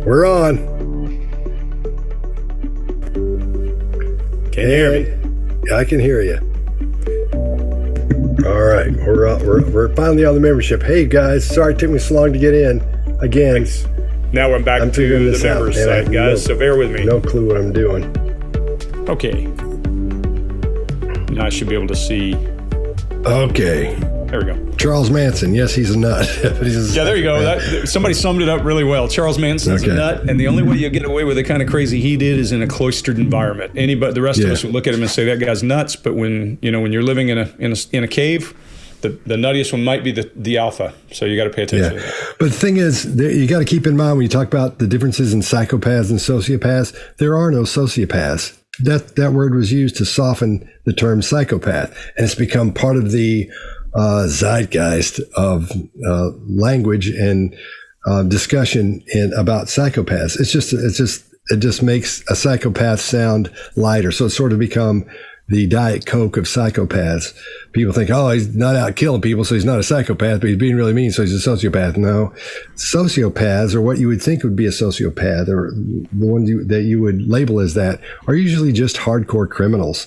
We're on. Can you hear me? Yeah, I can hear you. All right, we're finally on the membership. Hey guys, sorry it took me so long to get in again. Thanks. Now I'm back to the members site, guys, so bear with me. No clue what I'm doing. Okay. Now I should be able to see. Okay. There we go. Charles Manson. Yes, he's a nut. Yeah, there you go. Somebody summed it up really well. Charles Manson's a nut, and the only way you get away with the kind of crazy he did is in a cloistered environment. The rest of us would look at him and say that guy's nuts. But when you're living in a cave, the nuttiest one might be the alpha. So you got to pay attention. Yeah. But the thing is, you got to keep in mind when you talk about the differences in psychopaths and sociopaths, there are no sociopaths. That word was used to soften the term psychopath, and it's become part of the zeitgeist of language and discussion about psychopaths. It just makes a psychopath sound lighter. So it's sort of become the Diet Coke of psychopaths. People think, oh, he's not out killing people, so he's not a psychopath, but he's being really mean, so he's a sociopath. No, sociopaths, or what you would think would be a sociopath, or the ones that you would label as that, are usually just hardcore criminals.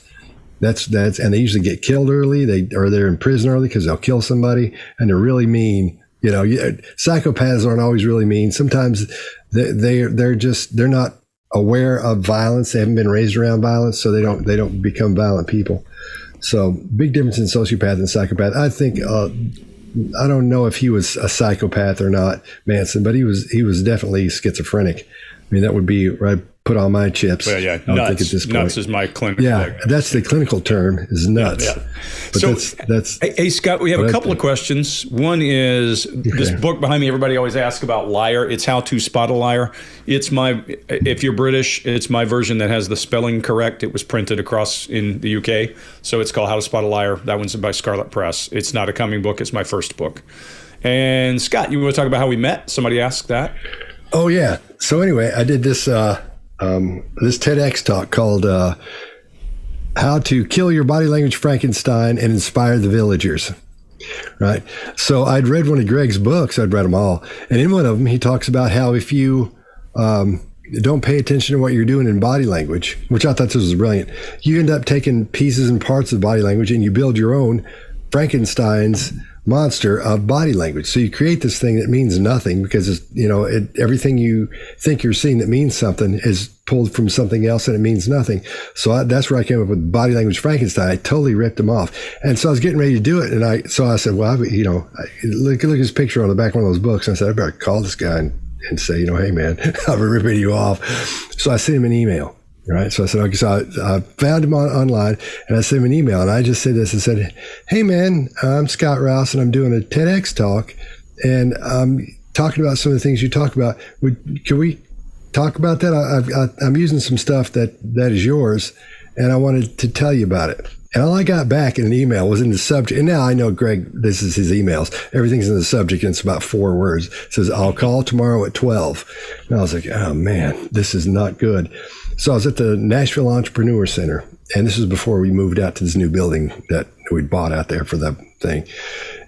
That's and they usually get killed early. They're in prison early because they'll kill somebody, and they're really mean. Psychopaths aren't always really mean. Sometimes they're not aware of violence. They haven't been raised around violence, so they don't become violent people. So big difference in sociopath and psychopath. I think I don't know if he was a psychopath or not, Manson, but he was definitely schizophrenic. I mean, that would be right. Put on my chips. Well, yeah, nuts is my clinical. Yeah, that's the clinical term, is nuts. Yeah. But so, that's. Hey, Scott, we have a couple of questions. One is this book behind me. Everybody always asks about liar. It's How to Spot a Liar. If you're British, it's my version that has the spelling correct. It was printed across in the UK, so it's called How to Spot a Liar. That one's by Scarlet Press. It's not a coming book. It's my first book. And Scott, you want to talk about how we met? Somebody asked that. Oh yeah. So anyway, I did this. This TEDx talk called How to Kill Your Body Language Frankenstein and Inspire the Villagers. Right. So I'd read one of Greg's books. I'd read them all. And in one of them, he talks about how if you don't pay attention to what you're doing in body language, which I thought this was brilliant, you end up taking pieces and parts of body language and you build your own Frankenstein's monster of body language. So you create this thing that means nothing because everything you think you're seeing that means something is pulled from something else and it means nothing. So that's where I came up with body language Frankenstein. I totally ripped him off. And so I was getting ready to do it. And I said, well, look at his picture on the back of one of those books. And I said, I better call this guy and say, hey man, I've been ripping you off. So I sent him an email. Right. So I said, okay, so I found him online and I sent him an email and I just said this and said, hey man, I'm Scott Rouse and I'm doing a TEDx talk and I'm talking about some of the things you talk about. Can we talk about that? I'm using some stuff that is yours and I wanted to tell you about it. And all I got back in an email was in the subject. And now I know Greg, this is his emails. Everything's in the subject and it's about 4 words. It says, I'll call tomorrow at 12. And I was like, oh man, this is not good. So I was at the Nashville Entrepreneur Center, and this was before we moved out to this new building that we bought out there for that thing,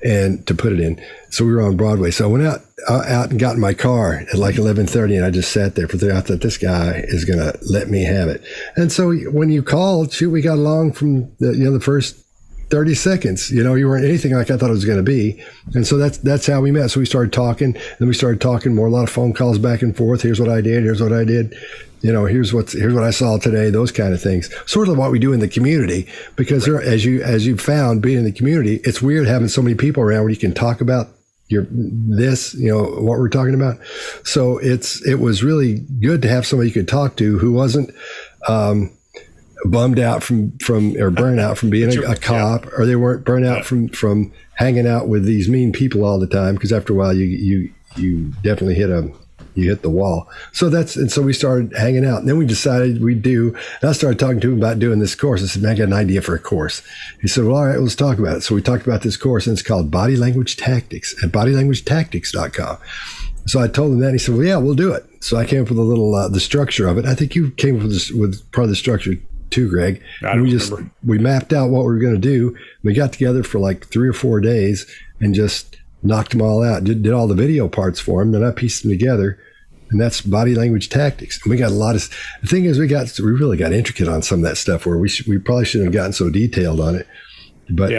and to put it in. So we were on Broadway. So I went out and got in my car at like 11:30, and I just sat there for I thought this guy is going to let me have it. And so when you called, we got along from the first 30 seconds. You weren't anything like I thought it was going to be. And so that's how we met. So we started talking, then we started talking more, a lot of phone calls back and forth. Here's what I did. Here's what I did. Here's what I saw today, those kind of things. Sort of what we do in the community, because as you've found being in the community, it's weird having so many people around where you can talk about what we're talking about. So it was really good to have somebody you could talk to who wasn't, bummed out from or burnt out from being a cop, or they weren't burnt out from hanging out with these mean people all the time. Because after a while, you definitely hit the wall. So we started hanging out, and then we decided we'd do. And I started talking to him about doing this course. I said, "Man, I got an idea for a course." He said, "Well, all right, let's talk about it." So we talked about this course, and it's called Body Language Tactics at bodylanguagetactics.com. So I told him that, and he said, "Well, yeah, we'll do it." So I came up with a little the structure of it. I think you came up with part of the structure too, Greg. We mapped out what we were going to do. We got together for like 3 or 4 days and just knocked them all out, did all the video parts for them, then I pieced them together. And that's body language tactics. And we got a lot of, the thing is we really got intricate on some of that stuff where we probably shouldn't have gotten so detailed on it. But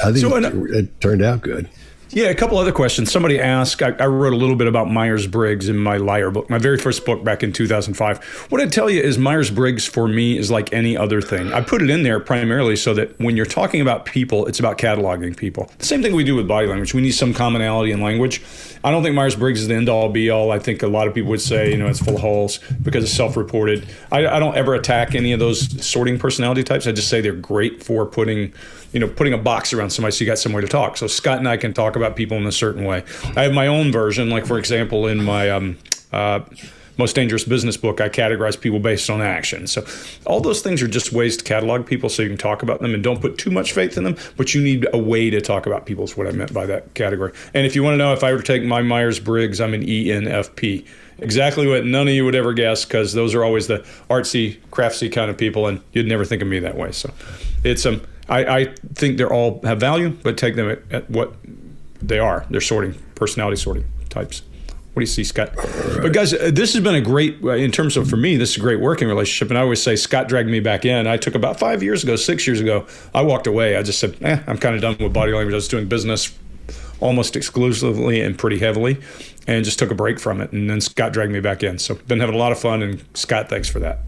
I think it turned out good. Yeah, a couple other questions. Somebody asked, I wrote a little bit about Myers-Briggs in my Liar book, my very first book back in 2005. What I'd tell you is Myers-Briggs for me is like any other thing. I put it in there primarily so that when you're talking about people, it's about cataloging people. The same thing we do with body language. We need some commonality in language. I don't think Myers-Briggs is the end-all, be-all. I think a lot of people would say, it's full of holes because it's self-reported. I don't ever attack any of those sorting personality types. I just say they're great for putting a box around somebody so you got somewhere to talk. So Scott and I can talk about people in a certain way. I have my own version, like for example, in my Most Dangerous Business book, I categorize people based on action. So all those things are just ways to catalog people so you can talk about them and don't put too much faith in them, but you need a way to talk about people is what I meant by that category. And if you want to know if I were to take my Myers-Briggs, I'm an ENFP. Exactly what none of you would ever guess, because those are always the artsy, craftsy kind of people, and you'd never think of me that way. So it's I think they all have value, but take them at what they are. They're personality sorting types. What do you see, Scott? But guys, this has been a great, in terms of, for me, this is a great working relationship. And I always say Scott dragged me back in. I took about 6 years ago, I walked away. I just said, I'm kind of done with body language. I was doing business almost exclusively and pretty heavily, and just took a break from it. And then Scott dragged me back in. So been having a lot of fun, and Scott, thanks for that.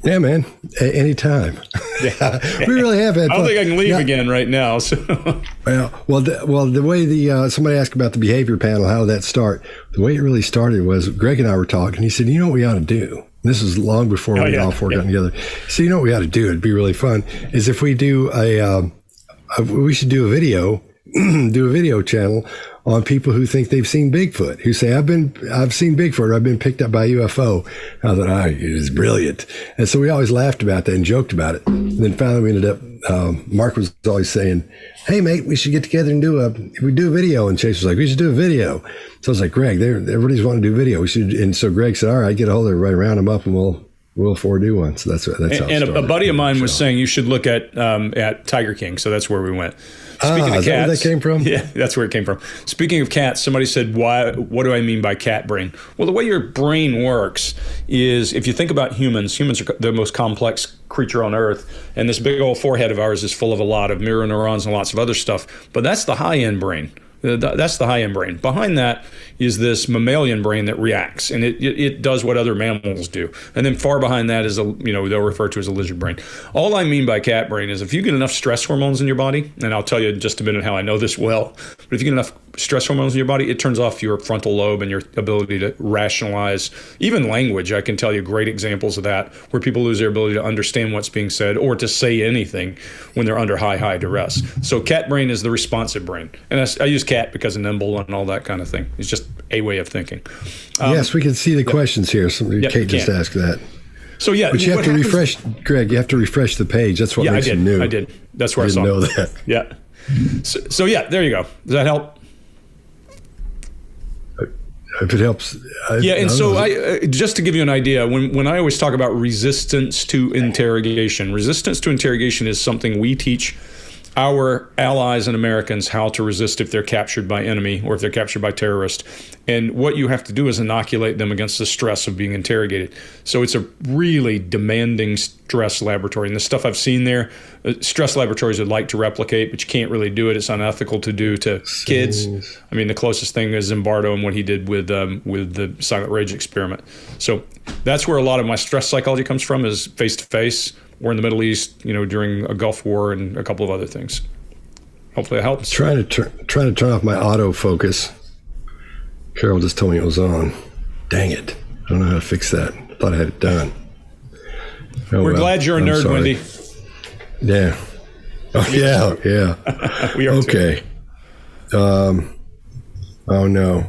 Yeah, man. Anytime. Yeah. We really have had fun. I don't think I can leave again right now. So. The way somebody asked about the behavior panel, how did that start? The way it really started was Greg and I were talking. He said, what we ought to do? This is long before we all four got together. So what we ought to do? It'd be really fun. Is if we do we should do a video channel on people who think they've seen Bigfoot, who say, I've seen Bigfoot, or I've been picked up by a UFO. I thought, it is brilliant. And so we always laughed about that and joked about it. And then finally we ended up, Mark was always saying, hey, mate, we should get together and do a video. And Chase was like, we should do a video. So I was like, Greg, everybody's wanting to do video. We should. And so Greg said, all right, get a hold of everybody, round them up, and we'll do one. So that's how it started. A buddy of mine was saying you should look at Tiger King. So that's where we went. Speaking of cats, is that where that came from? Yeah, that's where it came from. Speaking of cats, somebody said, what do I mean by cat brain? Well, the way your brain works is, if you think about humans are the most complex creature on Earth, and this big old forehead of ours is full of a lot of mirror neurons and lots of other stuff, but that's the high-end brain. That's the high-end brain. Behind that is this mammalian brain that reacts, and it does what other mammals do. And then far behind that is they'll refer to as a lizard brain. All I mean by cat brain is if you get enough stress hormones in your body, and I'll tell you in just a minute how I know this well, but if you get enough stress hormones in your body, it turns off your frontal lobe and your ability to rationalize, even language. I can tell you great examples of that, where people lose their ability to understand what's being said or to say anything when they're under high duress. So cat brain is the responsive brain. And I use cat because of nimble and all that kind of thing. It's just a way of thinking. Yes, we can see the questions here. Kate just asked that. So but you have to refresh, Greg. You have to refresh the page. That's what makes it new. I did. That's where I saw know that. Yeah. So there you go. Does that help? If it helps. Just to give you an idea, when I always talk about resistance to interrogation is something we teach our allies and Americans how to resist if they're captured by enemy or if they're captured by terrorists. And what you have to do is inoculate them against the stress of being interrogated. So it's a really demanding stress laboratory. And the stuff I've seen there, stress laboratories would like to replicate, but you can't really do it. It's unethical to do to kids. I mean, the closest thing is Zimbardo and what he did with the Silent Rage experiment. So that's where a lot of my stress psychology comes from, is face-to-face, or in the Middle East, during a Gulf War and a couple of other things. Hopefully it helps. Trying to turn off my autofocus. Carol just told me it was on. Dang it. I don't know how to fix that. I thought I had it done. We're glad you're a nerd, sorry. Wendy. Yeah. Oh, yeah. We are okay. Too. Oh, no.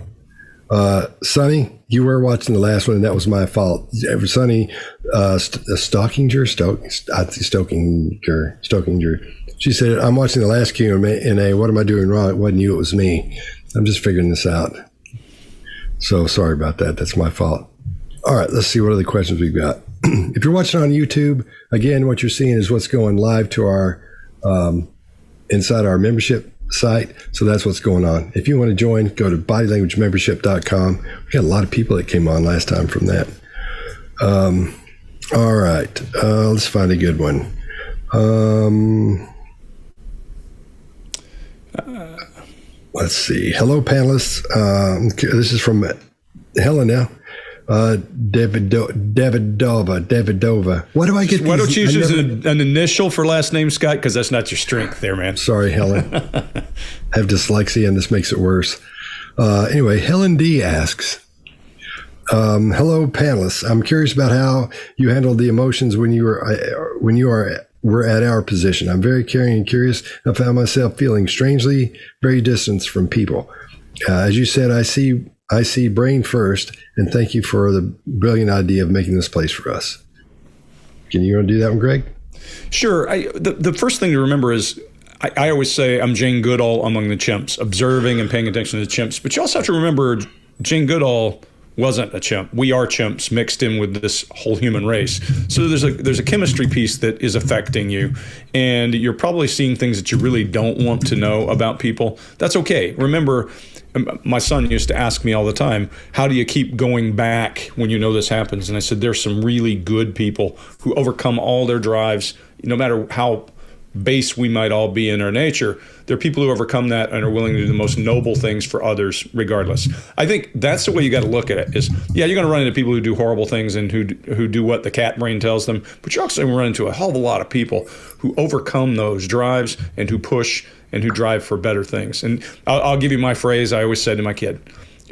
Sonny, you were watching the last one, and that was my fault. Sonny, Stokinger. She said, I'm watching the last Q&A. What am I doing wrong? It wasn't you, it was me. I'm just figuring this out. So sorry about that. That's my fault. All right, let's see what other questions we've got. If you're watching on YouTube, again, what you're seeing is what's going live to our inside our membership site. So that's what's going on. If you want to join, go to bodylanguagemembership.com. We got a lot of people that came on last time from that. All right. Let's find a good one. Let's see. Hello, panelists. This is from Helena. Davidova. Why do I get Why don't you use an initial for last name, Scott? Because that's not your strength there, man. Sorry, Helen. I have dyslexia, and this makes it worse. Anyway, Helen D asks, hello, panelists. I'm curious about how you handled the emotions when you were at our position. I'm very caring and curious. I found myself feeling strangely very distant from people. As you said, I see brain first, and thank you for the brilliant idea of making this place for us. Can you do that one, Greg? Sure. The first thing to remember is I always say I'm Jane Goodall among the chimps, observing and paying attention to the chimps. But you also have to remember Jane Goodall wasn't a chimp. We are chimps mixed in with this whole human race. So there's a chemistry piece that is affecting you, and you're probably seeing things that you really don't want to know about people. That's okay. Remember, my son used to ask me all the time, how do you keep going back when you know this happens? And I said, there's some really good people who overcome all their drives, no matter how base we might all be in our nature. There are people who overcome that and are willing to do the most noble things for others regardless. I think that's the way you got to look at it is, yeah, you're going to run into people who do horrible things and who do what the cat brain tells them, but you're also going to run into a hell of a lot of people who overcome those drives and who push and who drive for better things. And I'll give you my phrase I always said to my kid.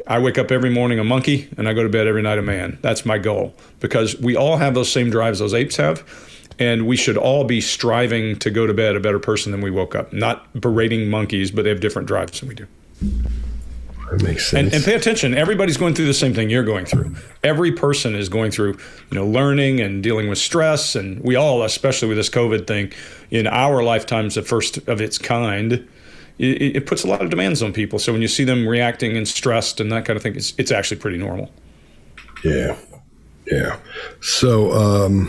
I wake up every morning a monkey and I go to bed every night a man. That's my goal, because we all have those same drives those apes have. And we should all be striving to go to bed a better person than we woke up. Not berating monkeys, but they have different drives than we do. That makes sense. And pay attention. Everybody's going through the same thing you're going through. Every person is going through, learning and dealing with stress. And we all, especially with this COVID thing, in our lifetimes, the first of its kind, it puts a lot of demands on people. So when you see them reacting and stressed and that kind of thing, it's actually pretty normal. Yeah. So,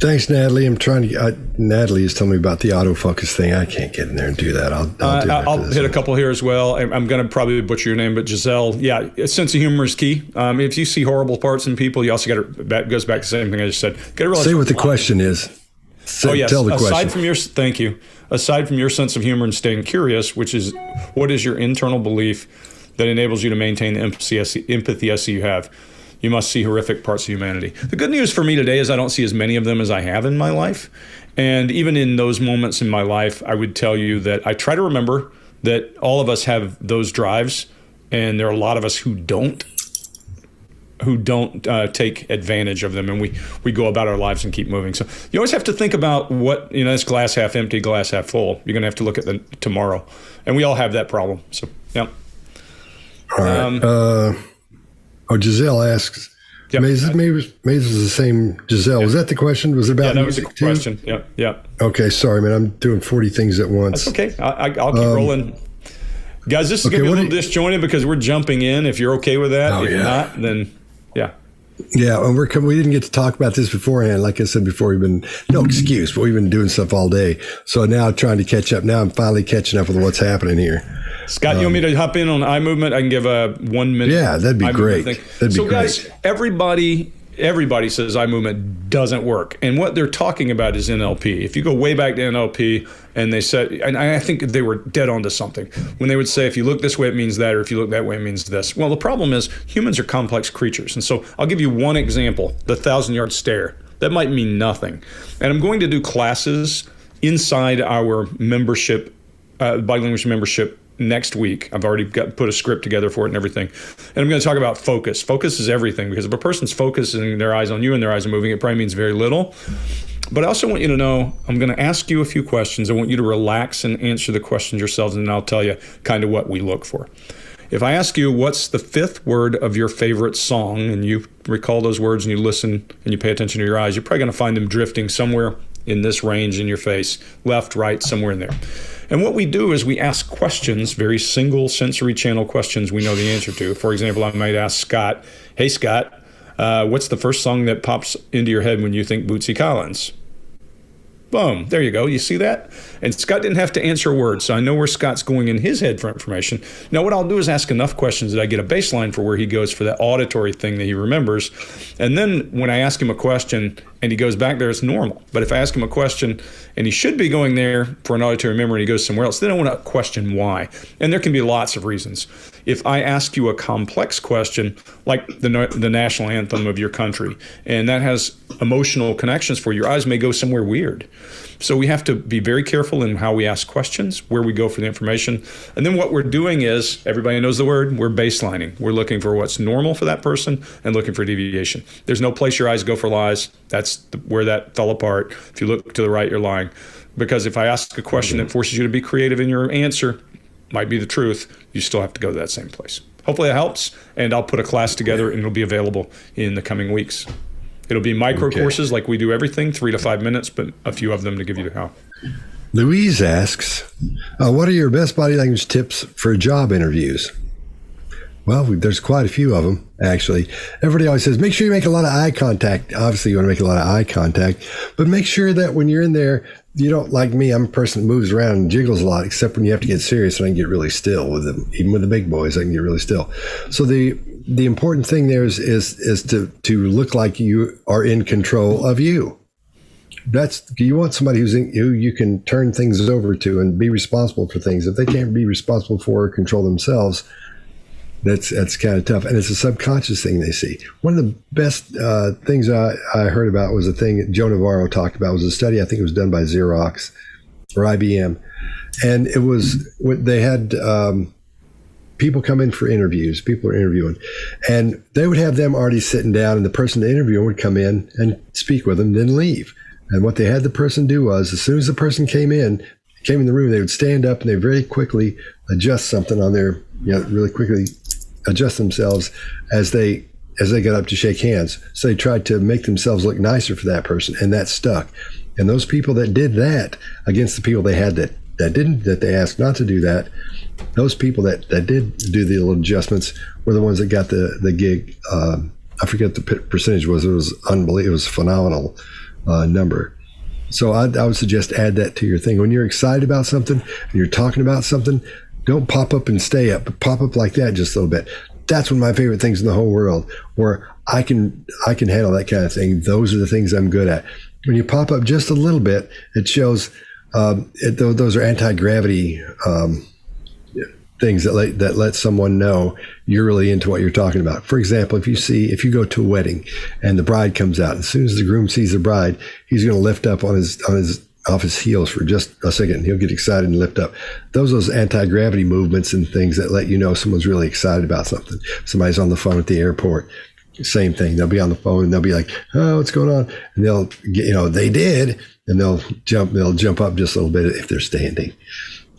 thanks, Natalie. I'm trying to. Natalie is telling me about the autofocus thing. I can't get in there and do that. I'll hit a couple here as well. I'm going to probably butcher your name, but Giselle. Yeah, a sense of humor is key. If you see horrible parts in people, you also got to. That goes back to the same thing I just said. Got to realize. Say what the question is. Tell the question. Thank you. Aside from your sense of humor and staying curious, which is what is your internal belief that enables you to maintain the empathy SC you have? You must see horrific parts of humanity. The good news for me today is I don't see as many of them as I have in my life. And even in those moments in my life, I would tell you that I try to remember that all of us have those drives, and there are a lot of us who don't take advantage of them, and we go about our lives and keep moving. So you always have to think about what, this glass half empty, glass half full. You're going to have to look at the tomorrow. And we all have that problem. So, yeah. All right. Giselle asks, yep. maybe this is the same Giselle. Yep. Was that the question? Was it about that was the music question. Too? Yeah. Okay, sorry, man. I'm doing 40 things at once. That's okay. I'll keep rolling. Guys, this is going to be a little disjointed because we're jumping in. If you're okay with that. If not, then yeah. Yeah, and we didn't get to talk about this beforehand. Like I said before, no excuse, but we've been doing stuff all day. So now trying to catch up. Now I'm finally catching up with what's happening here. Scott, you want me to hop in on eye movement? I can give a 1 minute. Yeah, that'd be great. Guys, everybody says eye movement doesn't work. And what they're talking about is NLP. If you go way back to NLP, and they said, and I think they were dead onto something, when they would say, if you look this way, it means that, or if you look that way, it means this. Well, the problem is humans are complex creatures. And so I'll give you one example, the 1,000-yard stare. That might mean nothing. And I'm going to do classes inside our membership, bilanguage membership, next week. I've already put a script together for it and everything. And I'm going to talk about focus. Focus is everything, because if a person's focusing their eyes on you and their eyes are moving, it probably means very little. But I also want you to know, I'm going to ask you a few questions. I want you to relax and answer the questions yourselves, and then I'll tell you kind of what we look for. If I ask you, what's the 5th word of your favorite song, and you recall those words and you listen and you pay attention to your eyes, you're probably going to find them drifting somewhere in this range in your face, left, right, somewhere in there. And what we do is we ask questions, very single sensory channel questions we know the answer to. For example, I might ask Scott, hey, Scott, what's the first song that pops into your head when you think Bootsy Collins? Boom. There you go. You see that? And Scott didn't have to answer a word. So I know where Scott's going in his head for information. Now, what I'll do is ask enough questions that I get a baseline for where he goes for that auditory thing that he remembers. And then when I ask him a question and he goes back there, it's normal. But if I ask him a question and he should be going there for an auditory memory and he goes somewhere else, then I want to question why. And there can be lots of reasons. If I ask you a complex question, like the national anthem of your country, and that has emotional connections for you, your eyes may go somewhere weird. So we have to be very careful in how we ask questions, where we go for the information. And then what we're doing is, everybody knows the word, we're baselining. We're looking for what's normal for that person and looking for deviation. There's no place your eyes go for lies. That's where that fell apart. If you look to the right, you're lying. Because if I ask a question that forces you to be creative in your answer, might be the truth, you still have to go to that same place. Hopefully that helps, and I'll put a class together and it'll be available in the coming weeks. It'll be micro courses like we do everything, 3 to 5 minutes, but a few of them to give you the how. Louise asks, what are your best body language tips for job interviews? Well, there's quite a few of them, actually. Everybody always says, make sure you make a lot of eye contact. Obviously, you want to make a lot of eye contact, but make sure that when you're in there, you don't, like me, I'm a person that moves around and jiggles a lot, except when you have to get serious and I can get really still with them. Even with the big boys, I can get really still. So the important thing there is to look like you are in control of you. You want somebody who you can turn things over to and be responsible for things. If they can't be responsible for or control themselves, that's kind of tough. And it's a subconscious thing they see. One of the best things I heard about was a thing that Joe Navarro talked about. It was a study, I think it was done by Xerox or IBM. And it was, they had people come in for interviews. People are interviewing. And they would have them already sitting down, and the person to interview would come in and speak with them, then leave. And what they had the person do was, as soon as the person came in the room, they would stand up and they very quickly adjust something on their, really quickly adjust themselves as they got up to shake hands. So they tried to make themselves look nicer for that person, and that stuck. And those people that did that against the people they had that didn't, that they asked not to do that, those people that did do the little adjustments were the ones that got the gig. I forget the percentage was. It was unbelievable. It was a phenomenal number. So I would suggest add that to your thing. When you're excited about something and you're talking about something, don't pop up and stay up, but pop up like that just a little bit. That's one of my favorite things in the whole world, where I can handle that kind of thing. Those are the things I'm good at. When you pop up just a little bit, it shows those are anti-gravity things that let someone know you're really into what you're talking about. For example, if you go to a wedding and the bride comes out, as soon as the groom sees the bride, he's going to lift up off his heels for just a second. He'll get excited and lift up. Those anti-gravity movements and things that let you know someone's really excited about something. Somebody's on the phone at the airport. Same thing. They'll be on the phone and they'll be like, "Oh, what's going on?" And they'll get, they did, and they'll jump up just a little bit if they're standing.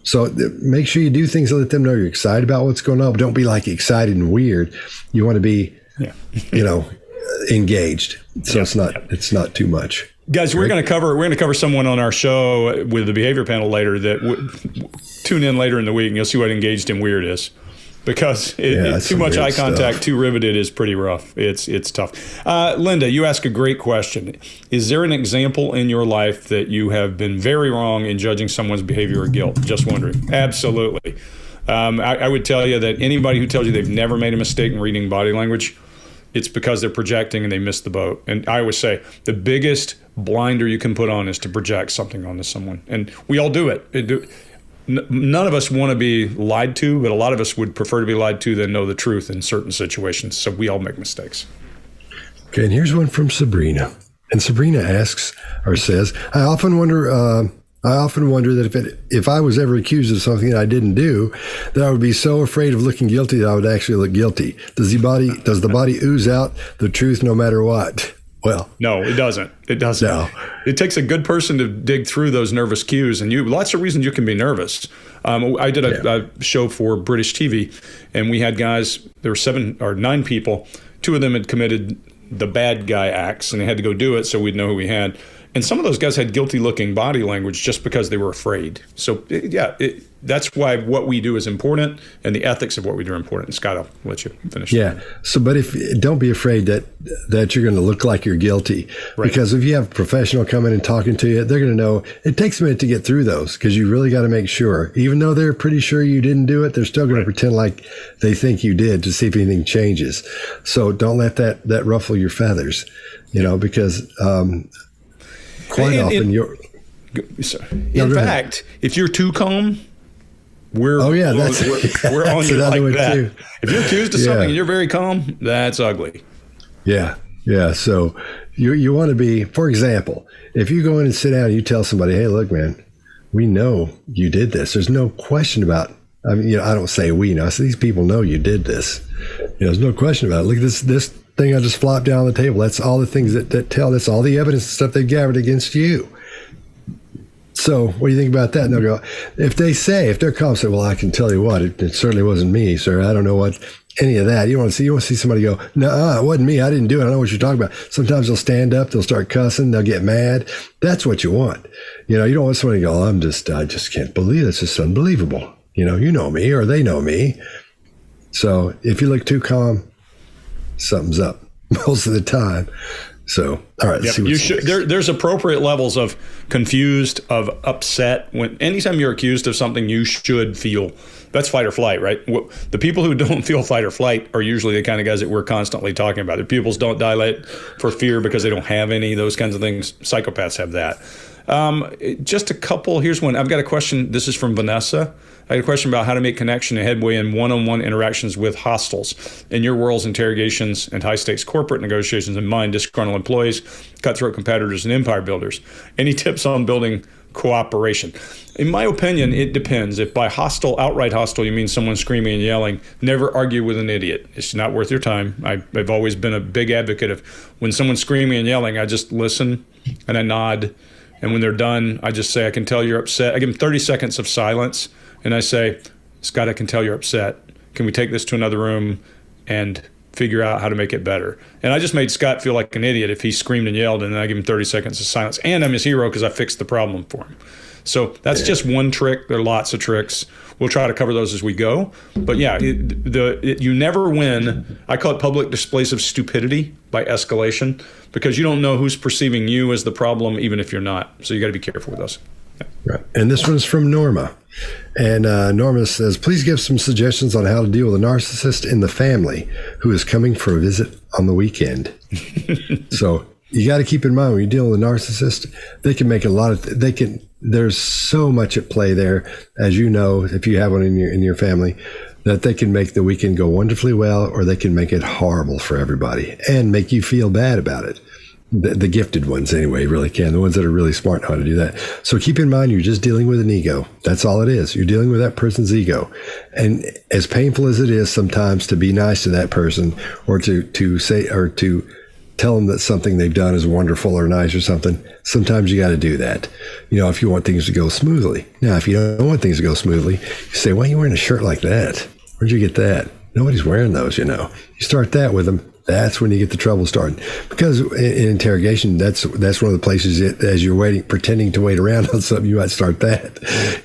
So make sure you do things to let them know you're excited about what's going on, but don't be like excited and weird. You want to be, engaged. So it's not too much. Guys, we're going to cover someone on our show with the behavior panel later that tune in later in the week and you'll see what engaged and weird is. Because too much eye contact, stuff. Too riveted is pretty rough. It's tough. Linda, you ask a great question. Is there an example in your life that you have been very wrong in judging someone's behavior or guilt? Just wondering. Absolutely. I would tell you that anybody who tells you they've never made a mistake in reading body language, it's because they're projecting and they missed the boat. And I always say the biggest blinder you can put on is to project something onto someone. And we all do it. None of us want to be lied to, but a lot of us would prefer to be lied to than know the truth in certain situations. So we all make mistakes. Okay, and here's one from Sabrina. And Sabrina asks or says, I often wonder that if I was ever accused of something that I didn't do, that I would be so afraid of looking guilty that I would actually look guilty. Does the body ooze out the truth no matter what? Well, no, it doesn't. It doesn't. No. It takes a good person to dig through those nervous cues, and lots of reasons you can be nervous. I did a show for British TV, and we had guys. There were 7 or 9 people. 2 of them had committed the bad guy acts, and they had to go do it, so we'd know who we had. And some of those guys had guilty looking body language just because they were afraid. So that's why what we do is important, and the ethics of what we do are important. And Scott, I'll let you finish. Yeah. So, but don't be afraid that you're going to look like you're guilty, because if you have a professional come in and talking to you, they're going to know. It takes a minute to get through those, because you really got to make sure, even though they're pretty sure you didn't do it, they're still going to pretend like they think you did to see if anything changes. So don't let that ruffle your feathers, because quite often you're. In fact, if you're too calm, we're on you like that. Too. If you're accused of something and you're very calm, that's ugly. Yeah. So you want to be, for example, if you go in and sit down and you tell somebody, hey, look, man, we know you did this. There's no question about. I mean, I don't say we know. I say these people know you did this. There's no question about it. Look at this thing I just flopped down on the table. That's all the things that tell. That's all the evidence and stuff they gathered against you. So what do you think about that? And they'll go, if they're calm, say, well, I can tell you what, it certainly wasn't me, sir. I don't know what any of that. You want to see somebody go, no, it wasn't me. I didn't do it. I don't know what you're talking about. Sometimes they'll stand up, they'll start cussing, they'll get mad. That's what you want. You don't want somebody to go, I just can't believe this. It's unbelievable. You know me, or they know me. So if you look too calm, something's up most of the time. So, all right. There's appropriate levels of confused, of upset. Anytime you're accused of something, you should feel. That's fight or flight, right? The people who don't feel fight or flight are usually the kind of guys that we're constantly talking about. Their pupils don't dilate for fear because they don't have any, those kinds of things. Psychopaths have that. Just a couple. Here's one. I've got a question. This is from Vanessa. I had a question about how to make connection and headway in one-on-one interactions with hostiles. In your world's interrogations and high-stakes corporate negotiations and mine, disgruntled employees, cutthroat competitors, and empire builders. Any tips on building cooperation? In my opinion, it depends. If by outright hostile, you mean someone screaming and yelling, never argue with an idiot. It's not worth your time. I've always been a big advocate of when someone's screaming and yelling, I just listen and I nod. And when they're done, I just say, I can tell you're upset. I give them 30 seconds of silence. And I say, Scott, I can tell you're upset. Can we take this to another room and figure out how to make it better? And I just made Scott feel like an idiot if he screamed and yelled, and then I give him 30 seconds of silence. And I'm his hero because I fixed the problem for him. So that's just one trick. There are lots of tricks. We'll try to cover those as we go. But yeah, you never win. I call it public displays of stupidity by escalation, because you don't know who's perceiving you as the problem, even if you're not. So you got to be careful with those. Right. And this one's from Norma. And Norma says, please give some suggestions on how to deal with a narcissist in the family who is coming for a visit on the weekend. So you got to keep in mind, when you deal with a narcissist, they can make there's so much at play there, as you know, if you have one in your family, that they can make the weekend go wonderfully well, or they can make it horrible for everybody and make you feel bad about it. The gifted ones, anyway, really can. The ones that are really smart know how to do that. So keep in mind, you're just dealing with an ego. That's all it is. You're dealing with that person's ego. And as painful as it is sometimes to be nice to that person, or to say, or to tell them that something they've done is wonderful or nice or something, sometimes you got to do that, if you want things to go smoothly. Now, if you don't want things to go smoothly, you say, why are you wearing a shirt like that? Where'd you get that? Nobody's wearing those, You start that with them. That's when you get the trouble started. Because in interrogation, that's one of the places as you're pretending to wait around on something, you might start that.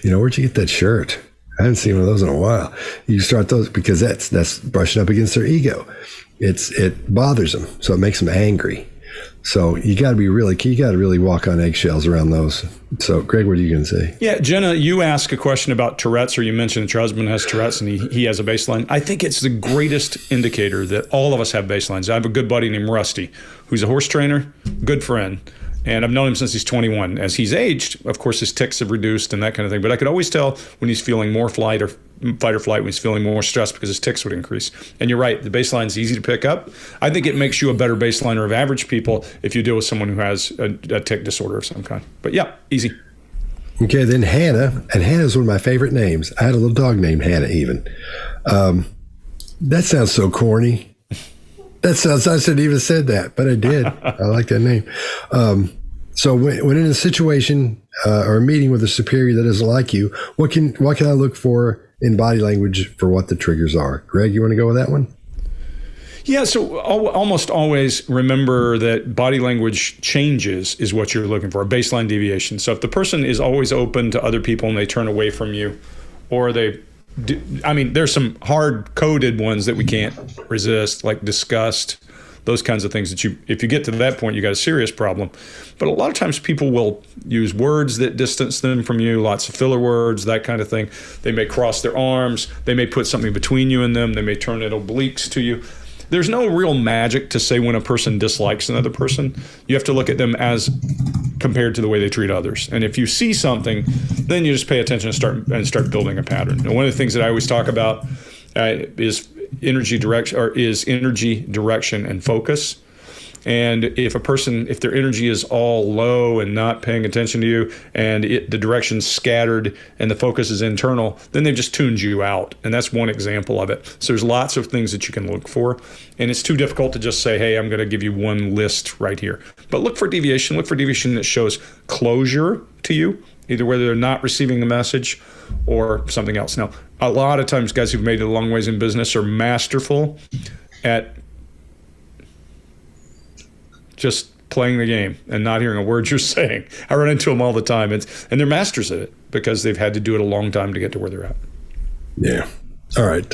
Where'd you get that shirt? I haven't seen one of those in a while. You start those because that's brushing up against their ego. It bothers them, so it makes them angry. So you got to really walk on eggshells around those. So, Greg, what are you going to say? Yeah, Jenna, you asked a question about Tourette's, or you mentioned that your husband has Tourette's and he has a baseline. I think it's the greatest indicator that all of us have baselines. I have a good buddy named Rusty, who's a horse trainer, good friend. And I've known him since he's 21. As he's aged, of course, his tics have reduced and that kind of thing. But I could always tell when he's feeling more fight or flight, when he's feeling more stress, because his tics would increase. And you're right, the baseline is easy to pick up. I think it makes you a better baseliner of average people if you deal with someone who has a tic disorder of some kind. But yeah, easy. Okay, then Hannah. And Hannah's one of my favorite names. I had a little dog named Hannah even. That sounds so corny. I shouldn't even said that, but I did. I like that name. So when in a situation or a meeting with a superior that doesn't like you, what can I look for in body language for what the triggers are? Greg, you want to go with that one? Yeah, so almost always remember that body language changes is what you're looking for, a baseline deviation. So if the person is always open to other people and they turn away from you, or there's some hard-coded ones that we can't resist, like disgust, those kinds of things that if you get to that point, you got a serious problem. But a lot of times people will use words that distance them from you, lots of filler words, that kind of thing. They may cross their arms. They may put something between you and them. They may turn at obliques to you. There's no real magic to say when a person dislikes another person. You have to look at them as compared to the way they treat others. And if you see something, then you just pay attention and start building a pattern. And one of the things that I always talk about is energy direction and focus. And if their energy is all low and not paying attention to you, and the direction's scattered and the focus is internal, then they've just tuned you out. And that's one example of it. So there's lots of things that you can look for. And it's too difficult to just say, hey, I'm going to give you one list right here. But look for deviation. Look for deviation that shows closure to you, either whether they're not receiving a message or something else. Now, a lot of times guys who've made it a long ways in business are masterful at just playing the game and not hearing a word you're saying. I run into them all the time, and they're masters at it because they've had to do it a long time to get to where they're at. Yeah. All right.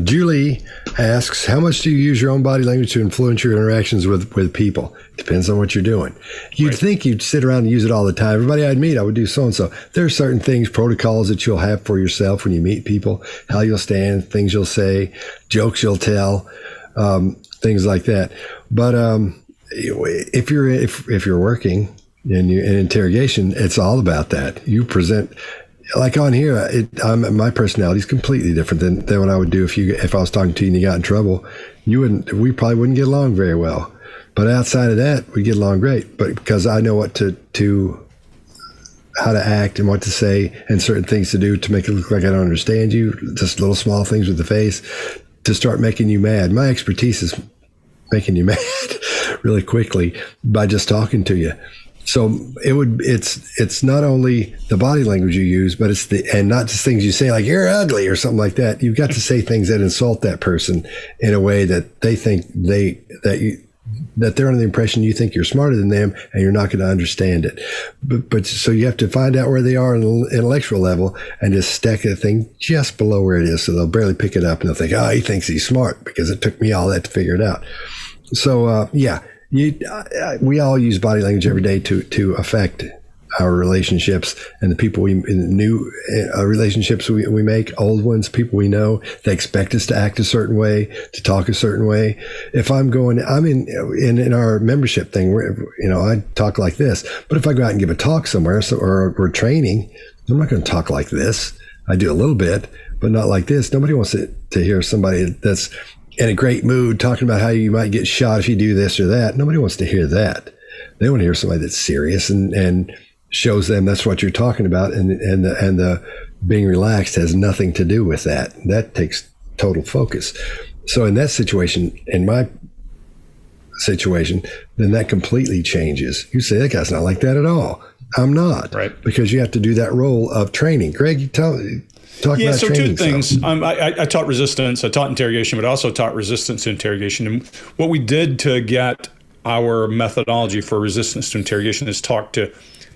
Julie asks, how much do you use your own body language to influence your interactions with people? Depends on what you're doing. You'd think you'd sit around and use it all the time. Everybody I'd meet, I would do so-and-so. There are certain things, protocols that you'll have for yourself when you meet people, how you'll stand, things you'll say, jokes you'll tell, things like that. But if you're working in interrogation, it's all about that. You present. Like on here, my personality is completely different than what I would do if I was talking to you and you got in trouble. We probably wouldn't get along very well. But outside of that, we get along great. But because I know what how to act and what to say and certain things to do to make it look like I don't understand you, just little small things with the face to start making you mad. My expertise is making you mad really quickly by just talking to you. So it's not only the body language you use, but and not just things you say like you're ugly or something like that. You've got to say things that insult that person in a way that they think that they're under the impression you think you're smarter than them and you're not going to understand it. But so you have to find out where they are on an intellectual level and just stack that thing just below where it is, so they'll barely pick it up and they'll think, oh, he thinks he's smart because it took me all that to figure it out. So we all use body language every day to affect our relationships and the people new relationships we make, old ones, people we know. They expect us to act a certain way, to talk a certain way. If I'm in our membership thing, I talk like this. But if I go out and give a talk somewhere, or we're training, I'm not going to talk like this. I do a little bit, but not like this. Nobody wants to hear somebody that's in a great mood talking about how you might get shot if you do this or that. Nobody wants to hear that. They want to hear somebody that's serious and shows them that's what you're talking about, and the being relaxed has nothing to do with that. That takes total focus. So in that situation, in my situation, then that completely changes. You say, that guy's not like that at all. I'm not. Right. Because you have to do that role of training. Greg, talk about so training. Two things. I taught resistance. I taught interrogation, but I also taught resistance to interrogation. And what we did to get our methodology for resistance to interrogation is talk to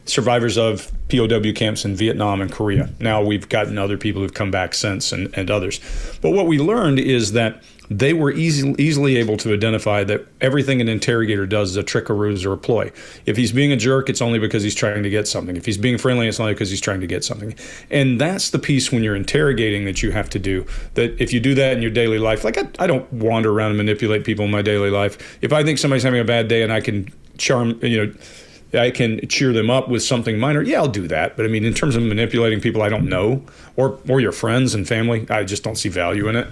survivors of POW camps in Vietnam and Korea. Now we've gotten other people who've come back since and others. But what we learned is that they were easily able to identify that everything an interrogator does is a trick, a ruse, or a ploy. If he's being a jerk, it's only because he's trying to get something. If he's being friendly, it's only because he's trying to get something. And that's the piece when you're interrogating that you have to do. That if you do that in your daily life, like I don't wander around and manipulate people in my daily life. If I think somebody's having a bad day and I can I can cheer them up with something minor, yeah, I'll do that. But I mean, in terms of manipulating people I don't know, or your friends and family, I just don't see value in it.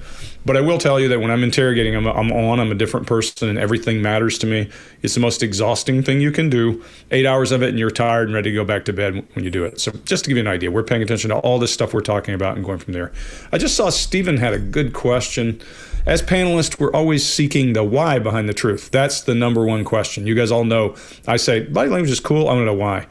But I will tell you that when I'm interrogating, I'm a different person, and everything matters to me. It's the most exhausting thing you can do. 8 hours of it, and you're tired and ready to go back to bed when you do it. So just to give you an idea, we're paying attention to all this stuff we're talking about and going from there. I just saw Stephen had a good question. As panelists, we're always seeking the why behind the truth. That's the number one question. You guys all know, I say, body language is cool, I want to know why.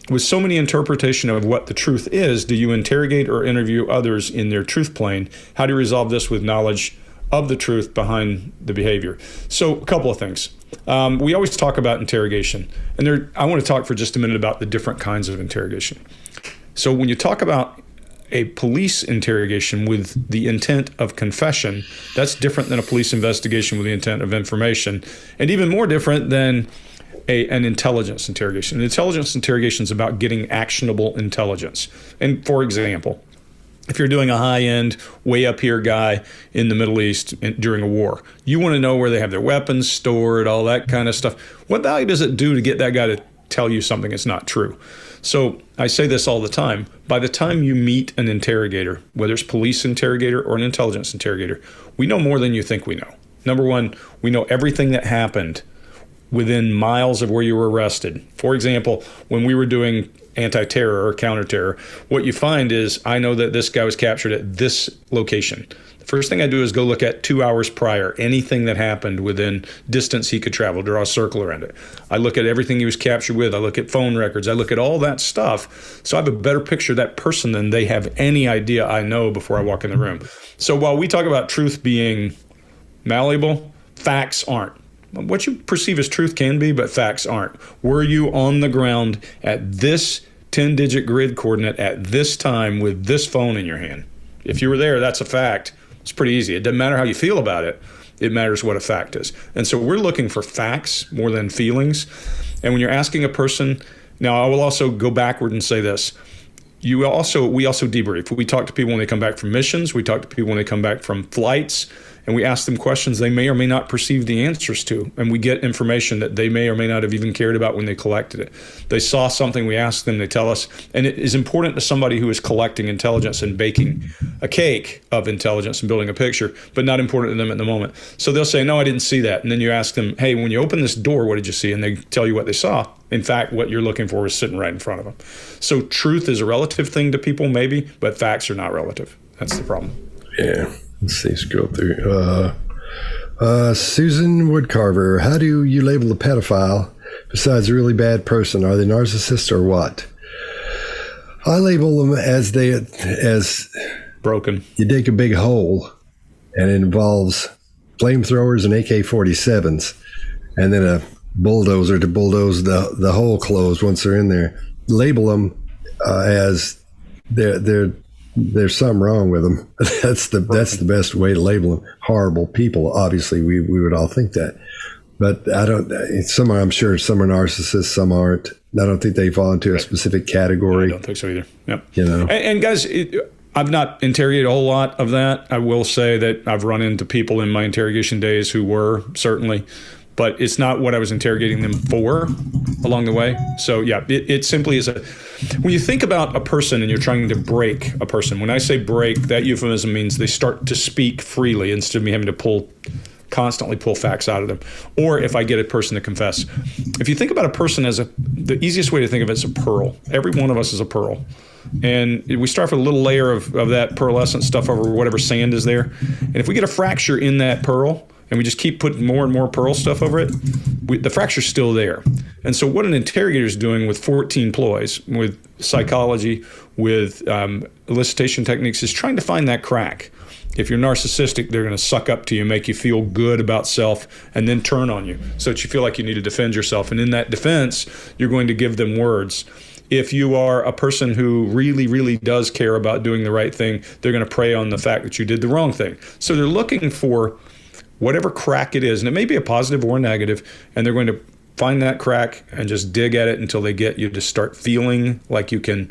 With so many interpretation of what the truth is, do you interrogate or interview others in their truth plane? How do you resolve this with knowledge of the truth behind the behavior. So a couple of things. We always talk about interrogation, and I want to talk for just a minute about the different kinds of interrogation. So when you talk about a police interrogation with the intent of confession, that's different than a police investigation with the intent of information, and even more different than an intelligence interrogation. An intelligence interrogation is about getting actionable intelligence. And for example, if you're doing a high-end, way up here guy in the Middle East during a war, you want to know where they have their weapons stored, all that kind of stuff. What value does it do to get that guy to tell you something that's not true? So I say this all the time. By the time you meet an interrogator, whether it's police interrogator or an intelligence interrogator, we know more than you think we know. Number one, we know everything that happened within miles of where you were arrested. For example, when we were doing anti-terror or counter-terror, what you find is I know that this guy was captured at this location. The first thing I do is go look at 2 hours prior, anything that happened within distance he could travel, draw a circle around it. I look at everything he was captured with. I look at phone records. I look at all that stuff. So I have a better picture of that person than they have any idea I know before I walk in the room. So while we talk about truth being malleable, facts aren't. What you perceive as truth can be, but facts aren't. Were you on the ground at this 10-digit grid coordinate at this time with this phone in your hand? If you were there, that's a fact. It's pretty easy. It doesn't matter how you feel about it. It matters what a fact is. And so we're looking for facts more than feelings. And when you're asking a person, now I will also go backward and say this. We also debrief. We talk to people when they come back from missions. We talk to people when they come back from flights. And we ask them questions they may or may not perceive the answers to. And we get information that they may or may not have even cared about when they collected it. They saw something, we ask them, they tell us. And it is important to somebody who is collecting intelligence and baking a cake of intelligence and building a picture, but not important to them at the moment. So they'll say, no, I didn't see that. And then you ask them, hey, when you open this door, what did you see? And they tell you what they saw. In fact, what you're looking for is sitting right in front of them. So truth is a relative thing to people, maybe, but facts are not relative. That's the problem. Yeah. Let's see, scroll through. Susan Woodcarver, how do you label a pedophile besides a really bad person? Are they narcissists or what? I label them as broken. You dig a big hole and it involves flamethrowers and AK-47s and then a bulldozer to bulldoze the hole closed once they're in there. Label them as there's something wrong with them. That's the best way to label them. Horrible people. Obviously, we would all think that, but I don't. I'm sure some are narcissists, some aren't. I don't think they fall into a specific category. I don't think so either. Yep. You know. And guys, I've not interrogated a whole lot of that. I will say that I've run into people in my interrogation days who were certainly, but it's not what I was interrogating them for along the way. So yeah, it simply is when you think about a person and you're trying to break a person, when I say break, that euphemism means they start to speak freely instead of me having to constantly pull facts out of them. Or if I get a person to confess. If you think about a person as the easiest way to think of it is a pearl. Every one of us is a pearl. And we start with a little layer of that pearlescent stuff over whatever sand is there. And if we get a fracture in that pearl, and we just keep putting more and more pearl stuff over it, the fracture's still there. And so what an interrogator is doing with 14 ploys, with psychology, with elicitation techniques, is trying to find that crack. If you're narcissistic, they're going to suck up to you, make you feel good about self, and then turn on you so that you feel like you need to defend yourself. And in that defense, you're going to give them words. If you are a person who really, really does care about doing the right thing, they're going to prey on the fact that you did the wrong thing. So they're looking for whatever crack it is, and it may be a positive or a negative, and they're going to find that crack and just dig at it until they get you to start feeling like you can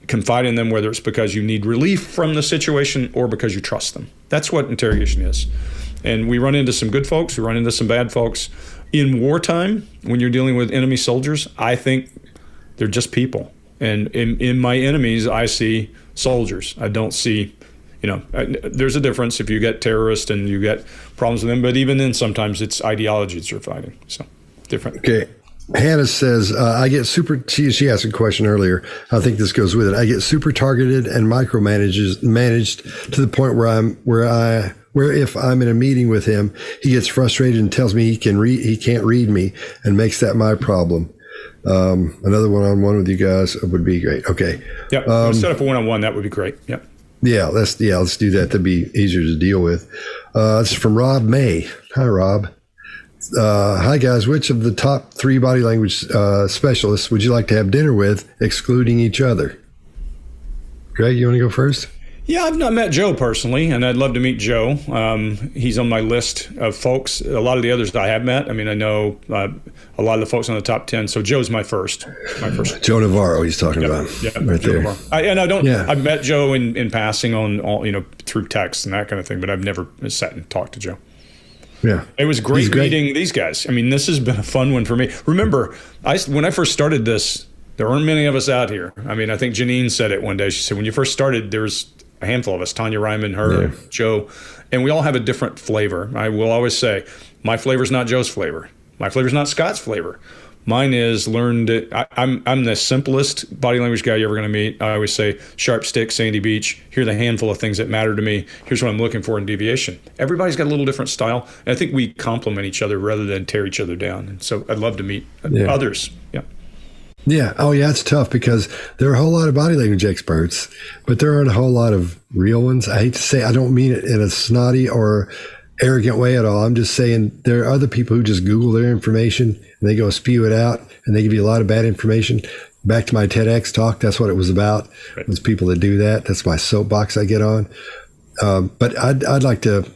confide in them, whether it's because you need relief from the situation or because you trust them. That's what interrogation is. And we run into some good folks, we run into some bad folks. In wartime, when you're dealing with enemy soldiers, I think they're just people. And in my enemies, I see soldiers. I don't see there's a difference if you get terrorists and you get problems with them, but even then sometimes it's ideologies you're fighting. So different. Okay. Hannah says, I get she asked a question earlier. I think this goes with it. I get super targeted and managed to the point where if I'm in a meeting with him, he gets frustrated and tells me he can't read me and makes that my problem. Another one-on-one with you guys would be great. Okay. Yeah. Set up a one-on-one. That would be great. Yep. let's do that. That'd be easier to deal with. This is from Rob May. Hi, Rob. Hi, guys. Which of the top 3 body language specialists would you like to have dinner with, excluding each other? Greg, you want to go first? Yeah, I've not met Joe personally, and I'd love to meet Joe. He's on my list of folks. A lot of the others that I have met, I mean, I know a lot of the folks on the top 10. So Joe's my first. Joe Navarro, he's talking about. Yeah, right Joe there. I've met Joe in passing on all, through text and that kind of thing, but I've never sat and talked to Joe. Yeah, it was great meeting these guys. I mean, this has been a fun one for me. Remember, when I first started this, there weren't many of us out here. I mean, I think Janine said it one day. She said, when you first started, there was a handful of us, Tanya Ryman, her, Joe, and we all have a different flavor. I will always say, my flavor's not Joe's flavor. My flavor's not Scott's flavor. Mine is learned. I'm the simplest body language guy you're ever going to meet. I always say, sharp stick, sandy beach. Here are the handful of things that matter to me. Here's what I'm looking for in deviation. Everybody's got a little different style, and I think we complement each other rather than tear each other down. And so I'd love to meet others. Yeah. Yeah. Oh, yeah. It's tough because there are a whole lot of body language experts, but there aren't a whole lot of real ones. I hate to say, I don't mean it in a snotty or arrogant way at all. I'm just saying there are other people who just Google their information and they go spew it out and they give you a lot of bad information. Back to my TEDx talk. That's what it was about. Right. Was people that do that. That's my soapbox I get on. But I'd like to,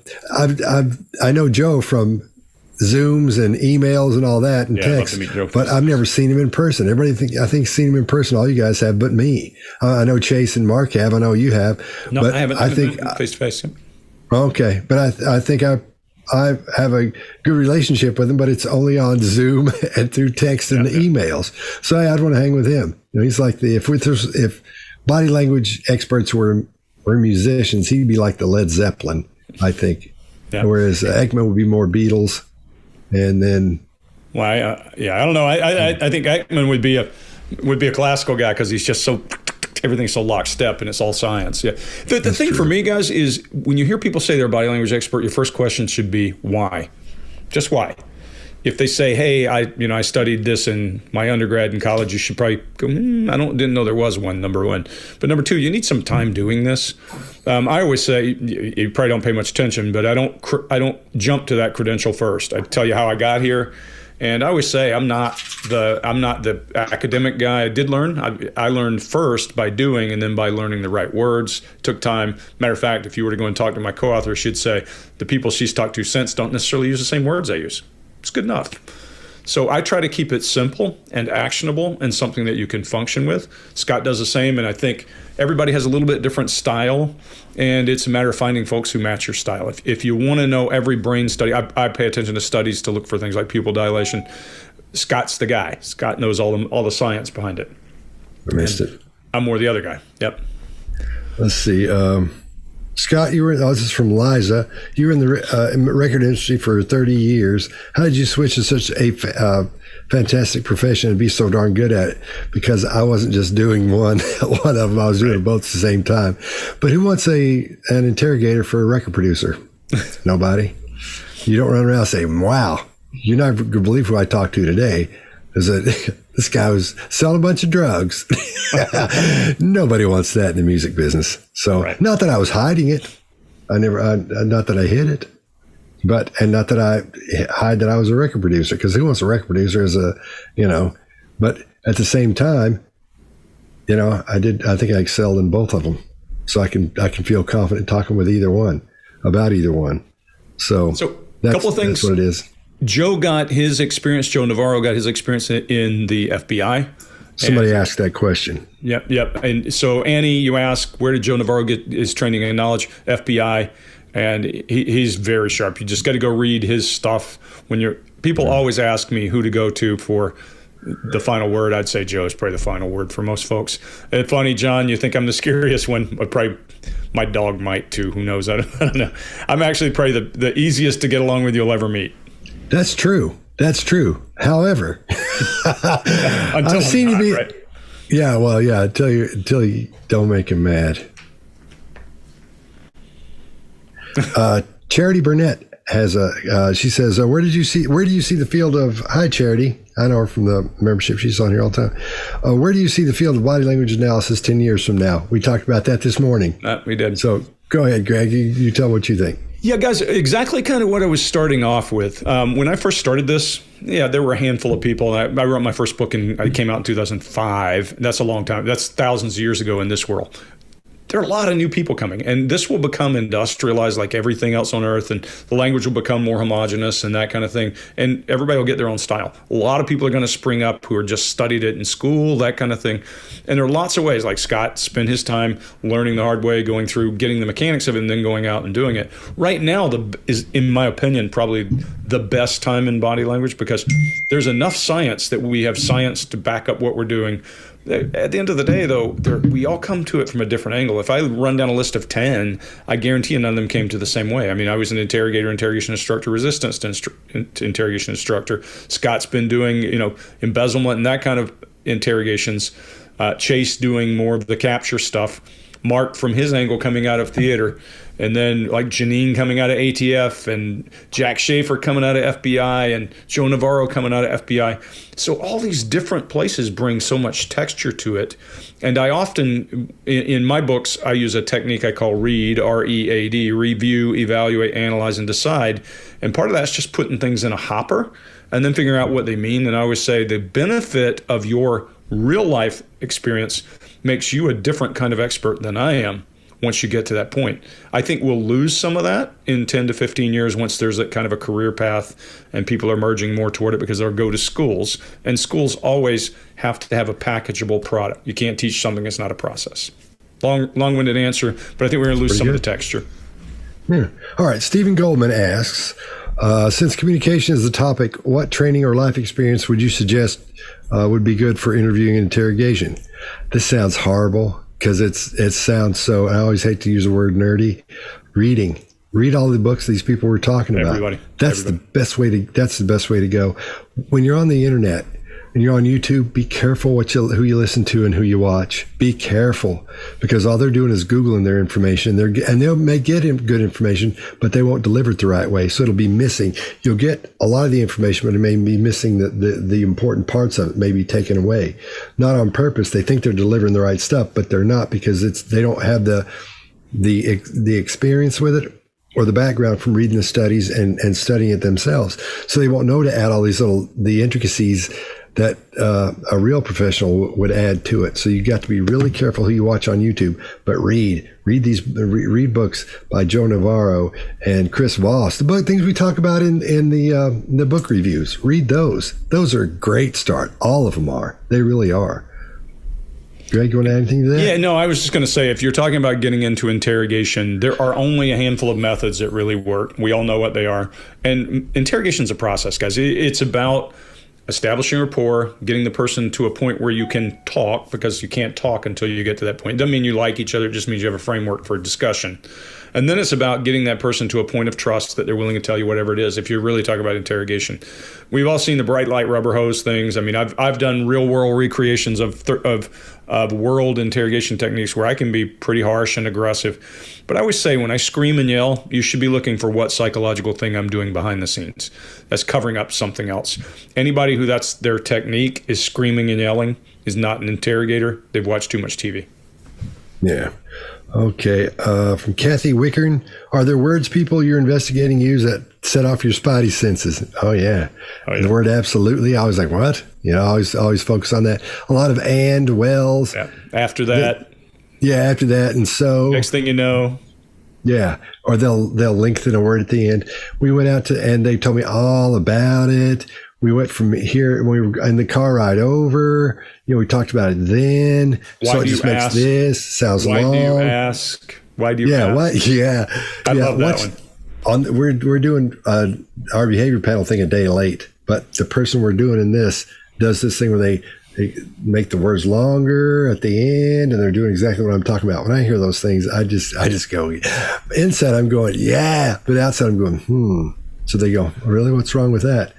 I know Joe from Zooms and emails and all that and text, but I've never seen him in person. I think seen him in person. All you guys have, but me. I know Chase and Mark have. I know you have. No, but I haven't. I think face to face. Okay, but I think I have a good relationship with him, but it's only on Zoom and through text and emails. So I'd want to hang with him. He's like if body language experts were musicians, he'd be like the Led Zeppelin, I think. Yeah. Whereas Ekman would be more Beatles. And then, I don't know. I think Ekman would be a classical guy because he's just so everything's so lockstep and it's all science. Yeah. The thing for me, guys, is when you hear people say they're a body language expert, your first question should be why, just why. If they say, "Hey, I studied this in my undergrad in college," you should probably go, didn't know there was one. Number one, but number two, you need some time doing this. I always say you probably don't pay much attention, but I don't jump to that credential first. I tell you how I got here, and I always say I'm not the academic guy. I did learn. I learned first by doing, and then by learning the right words. Took time. Matter of fact, if you were to go and talk to my co-author, she'd say the people she's talked to since don't necessarily use the same words I use. It's good enough. So I try to keep it simple and actionable and something that you can function with. Scott does the same, and I think everybody has a little bit different style, and it's a matter of finding folks who match your style. If you want to know every brain study, I pay attention to studies to look for things like pupil dilation. Scott's the guy. Scott knows all the science behind it. I missed it. I'm more the other guy. Yep. Let's see. Scott, this is from Liza. You were in the record industry for 30 years. How did you switch to such a fantastic profession and be so darn good at it? Because I wasn't just doing one of them. I was doing both at the same time. But who wants an interrogator for a record producer? Nobody. You don't run around saying, "Wow, you're not going to believe who I talked to today." This guy was selling a bunch of drugs. Nobody wants that in the music business. So not that I was hiding it. Not that I hid it, and not that I hide that I was a record producer, because who wants a record producer but at the same time, I think I excelled in both of them. So I can feel confident talking with either one about either one. So a couple of things. That's what it is. Joe Navarro got his experience in the FBI. Somebody asked that question. Yep. And so, Annie, you ask, where did Joe Navarro get his training and knowledge? FBI. And he's very sharp. You just got to go read his stuff. People always ask me who to go to for the final word. I'd say Joe is probably the final word for most folks. And funny, John, you think I'm the scariest one, but probably my dog might too. Who knows? I don't know. I'm actually probably the easiest to get along with you'll ever meet. That's true. However, I've seen you be. Right? Yeah, well, yeah. Until you don't make him mad. Charity Burnett has she says, where do you see the field of, hi Charity, I know her from the membership, she's on here all the time. Where do you see the field of body language analysis 10 years from now? We talked about that this morning. We did. So go ahead, Greg, you tell what you think. Yeah, guys, exactly kind of what I was starting off with. When I first started this, there were a handful of people. I wrote my first book and I came out in 2005. That's a long time. That's thousands of years ago in this world. There are a lot of new people coming, and this will become industrialized like everything else on earth, and the language will become more homogenous and that kind of thing, and everybody will get their own style. A lot of people are going to spring up who are just studied it in school, that kind of thing. And there are lots of ways, like Scott spent his time learning the hard way, going through, getting the mechanics of it, and then going out and doing it. Right now is, in my opinion, probably the best time in body language, because there's enough science that we have science to back up what we're doing. At the end of the day, though, we all come to it from a different angle. If I run down a list of 10, I guarantee you none of them came to the same way. I mean, I was an interrogation instructor, resistance interrogation instructor. Scott's been doing, embezzlement and that kind of interrogations. Chase doing more of the capture stuff. Mark from his angle coming out of theater. And then like Janine coming out of ATF, and Jack Schaefer coming out of FBI, and Joe Navarro coming out of FBI. So all these different places bring so much texture to it. And I often, in my books, I use a technique I call READ, R-E-A-D, review, evaluate, analyze, and decide. And part of that's just putting things in a hopper and then figuring out what they mean. And I always say the benefit of your real life experience makes you a different kind of expert than I am. Once you get to that point, I think we'll lose some of that in 10 to 15 years once there's a kind of a career path and people are merging more toward it, because they'll go to schools, and schools always have to have a packageable product. You can't teach something that's not a process. Long-winded answer, but I think we're going to lose some of the texture. Yeah. All right. Stephen Goldman asks, since communication is the topic, what training or life experience would you suggest would be good for interviewing and interrogation? This sounds horrible, because it sounds so, I always hate to use the word nerdy. Read all the books these people were talking about. That's the best way to go. When you're on the internet and you're on YouTube, be careful who you listen to and who you watch. Be careful, because all they're doing is Googling their information. And they may get good information, but they won't deliver it the right way. So it'll be missing. You'll get a lot of the information, but it may be missing the important parts of it, may be taken away. Not on purpose. They think they're delivering the right stuff, but they're not, because they don't have the experience with it or the background from reading the studies and studying it themselves. So they won't know to add all the intricacies that a real professional would add to it. So you got to be really careful who you watch on YouTube, but read books by Joe Navarro and Chris Voss. The things we talk about in the book reviews. Read those. Those are a great start. All of them are. They really are. Greg, you want to add anything to that? Yeah, no, I was just going to say, if you're talking about getting into interrogation, there are only a handful of methods that really work. We all know what they are. And interrogation is a process, guys. It's about establishing rapport, getting the person to a point where you can talk, because you can't talk until you get to that point. It doesn't mean you like each other. It just means you have a framework for discussion. And then it's about getting that person to a point of trust that they're willing to tell you whatever it is, if you're really talking about interrogation. We've all seen the bright light rubber hose things. I mean, I've done real world recreations of world interrogation techniques where I can be pretty harsh and aggressive. But I always say, when I scream and yell, you should be looking for what psychological thing I'm doing behind the scenes that's covering up something else. Anybody who that's their technique is screaming and yelling is not an interrogator. They've watched too much TV. Yeah. Okay. From Kathy Wickern, are there words people you're investigating use that set off your spidey senses? Oh yeah. The word absolutely. I was like, what? Always focus on that. A lot of and, wells. Yeah. After that. After that. And so. Next thing you know. Yeah. Or they'll lengthen a word at the end. We went out and they told me all about it. We went from here when we were in the car ride over. We talked about it then. Why so it do just you makes ask? This sounds Why long. do you ask? Why do you ask? I love that one. We're doing our behavior panel thing a day late, but the person we're doing in this does this thing where they make the words longer at the end, and they're doing exactly what I'm talking about. When I hear those things, I just go, inside I'm going, yeah, but outside I'm going, So they go, really? What's wrong with that?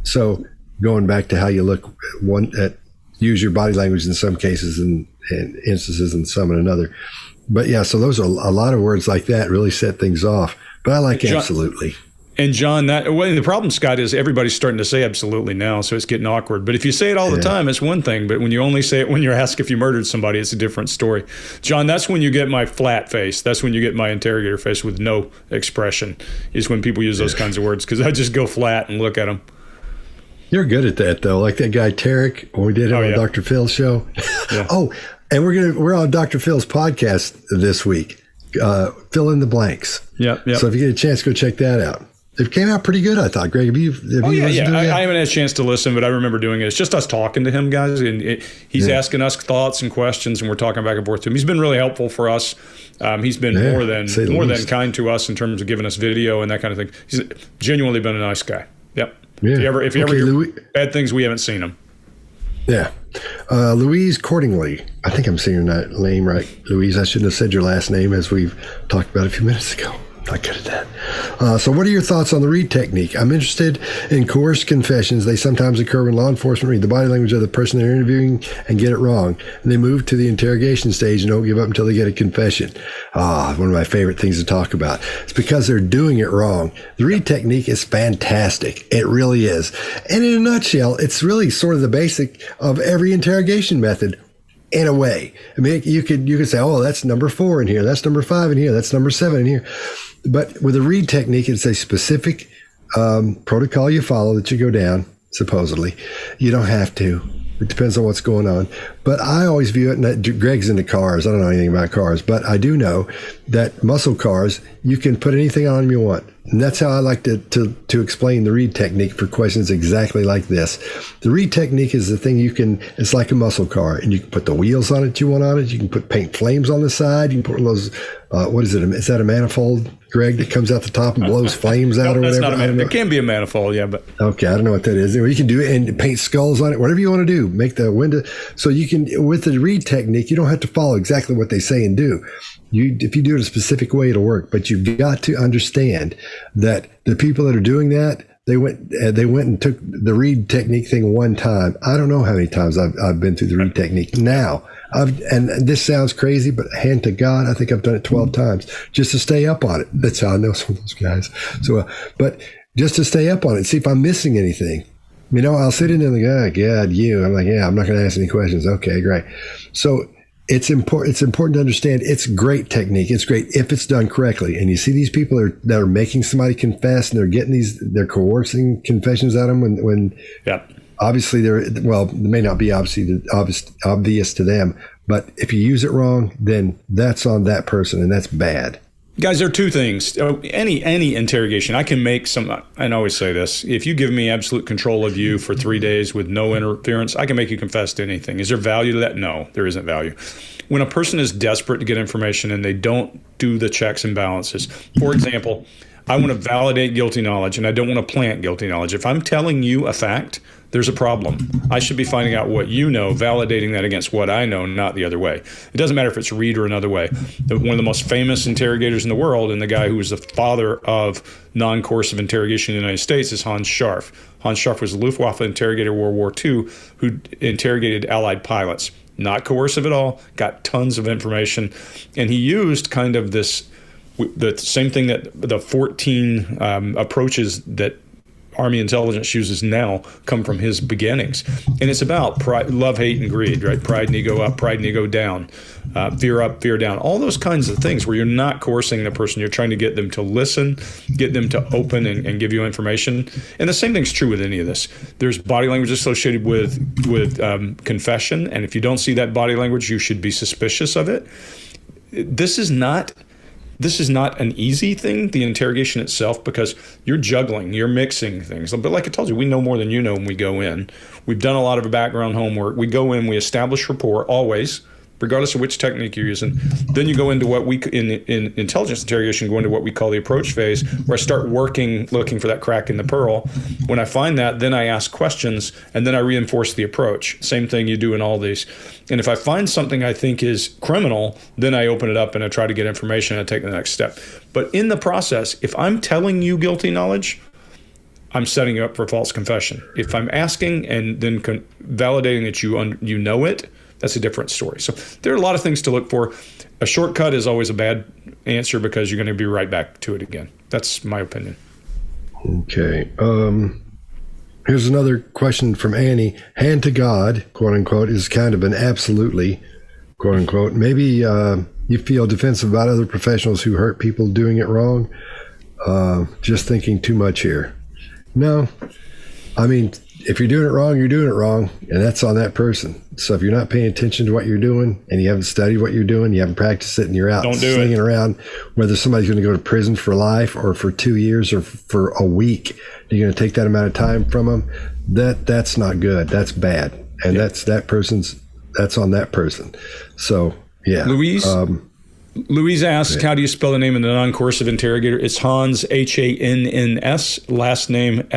So going back to how you look use your body language in some cases and instances and some in another. But yeah, so those are a lot of words like that really set things off. But I like absolutely. And John, the problem, Scott, is everybody's starting to say absolutely now, so it's getting awkward. But if you say it all the time, it's one thing. But when you only say it when you're asked if you murdered somebody, it's a different story. John, that's when you get my flat face. That's when you get my interrogator face with no expression, is when people use those kinds of words, because I just go flat and look at them. You're good at that, though. Like that guy, Tarek, when we did it on Dr. Phil's show. Yeah. Oh, and we're on Dr. Phil's podcast this week. Fill in the blanks. Yeah. So if you get a chance, go check that out. It came out pretty good, I thought. Greg, have you listened to it? I haven't had a chance to listen, but I remember doing it. It's just us talking to him, guys, and he's asking us thoughts and questions, and we're talking back and forth to him. He's been really helpful for us. He's been more than kind to us in terms of giving us video and that kind of thing. He's genuinely been a nice guy. Yep. Yeah. If you ever hear bad things, we haven't seen him. Yeah. Louise Cordingley. I think I'm saying your name right. Louise, I shouldn't have said your last name, as we've talked about a few minutes ago. Not good at that. So what are your thoughts on the read technique? I'm interested in coerced confessions. They sometimes occur when law enforcement read the body language of the person they're interviewing and get it wrong. And they move to the interrogation stage and don't give up until they get a confession. One of my favorite things to talk about. It's because they're doing it wrong. The read technique is fantastic. It really is. And in a nutshell, it's really sort of the basic of every interrogation method. In a way, I mean, you could say, oh, that's number 4 in here, that's number 5 in here, that's number 7 in here. But with a read technique, it's a specific protocol you follow that you go down, supposedly. You don't have to. It depends on what's going on. But I always view it, and Greg's into cars. I don't know anything about cars, but I do know that muscle cars, you can put anything on them you want. And that's how I like to explain the read technique for questions exactly like this. The read technique is the thing it's like a muscle car, and you can put the wheels on it you want on it. You can put paint flames on the side. You can put one of those, what is it? Is that a manifold, Greg, that comes out the top and blows flames out or whatever? That's not it can be a manifold, yeah. But okay, I don't know what that is. You can do it and paint skulls on it, whatever you want to do. Make the window. So you can, with the read technique, you don't have to follow exactly what they say and do. If you do it a specific way, it'll work. But you've got to understand that the people that are doing that, they went and took the read technique thing one time. I don't know how many times I've been through the read technique now. And this sounds crazy, but hand to God, I think I've done it 12 times just to stay up on it. That's how I know some of those guys. So, but just to stay up on it, see if I'm missing anything. I'll sit in there and go, oh, God, you. I'm like, yeah, I'm not going to ask any questions. Okay, great. So it's important to understand it's great technique. It's great if it's done correctly. And you see these people that are making somebody confess, and they're getting they're coercing confessions at them when obviously it may not be obvious to them, but if you use it wrong, then that's on that person, and that's bad. Guys, there are two things. Any interrogation, I can make some, and I always say this, if you give me absolute control of you for 3 days with no interference, I can make you confess to anything. Is there value to that? No, there isn't value. When a person is desperate to get information and they don't do the checks and balances, for example, I want to validate guilty knowledge and I don't want to plant guilty knowledge. If I'm telling you a fact, there's a problem. I should be finding out what you know, validating that against what I know, not the other way. It doesn't matter if it's Reed or another way. One of the most famous interrogators in the world, and the guy who was the father of non-coercive interrogation in the United States, is Hans Scharf. Hans Scharf was a Luftwaffe interrogator in World War II who interrogated Allied pilots. Not coercive at all, got tons of information. And he used kind of the same thing that the 14 approaches that Army intelligence uses now come from his beginnings. And it's about pride, love, hate, and greed, right? Pride and ego up, pride and ego down, fear up, fear down, all those kinds of things where you're not coercing the person. You're trying to get them to listen, get them to open and give you information. And the same thing's true with any of this. There's body language associated with confession. And if you don't see that body language, you should be suspicious of it. This is not an easy thing, the interrogation itself, because you're juggling, you're mixing things. But like I told you, we know more than you know when we go in. We've done a lot of background homework. We go in, we establish rapport always, regardless of which technique you're using. Then you go into what we, in intelligence interrogation, go into what we call the approach phase, where I start working, looking for that crack in the pearl. When I find that, then I ask questions, and then I reinforce the approach. Same thing you do in all these. And if I find something I think is criminal, then I open it up and I try to get information and I take the next step. But in the process, if I'm telling you guilty knowledge, I'm setting you up for false confession. If I'm asking and then validating that you know it, that's a different story. So there are a lot of things to look for. A shortcut is always a bad answer because you're going to be right back to it again. That's my opinion. Okay. Here's another question from Annie. Hand to God, quote unquote, is kind of an absolutely, quote unquote. Maybe you feel defensive about other professionals who hurt people doing it wrong. Just thinking too much here. No. I mean, if you're doing it wrong, you're doing it wrong, and that's on that person. So if you're not paying attention to what you're doing and you haven't studied what you're doing, you haven't practiced it, and you're out slinging around, whether somebody's going to go to prison for life or for 2 years or for a week, you're going to take that amount of time from them. That's not good. That's bad, and that's on that person. So yeah, Louise asks, how do you spell the name of the non-coercive interrogator? It's Hans, Hanns, last name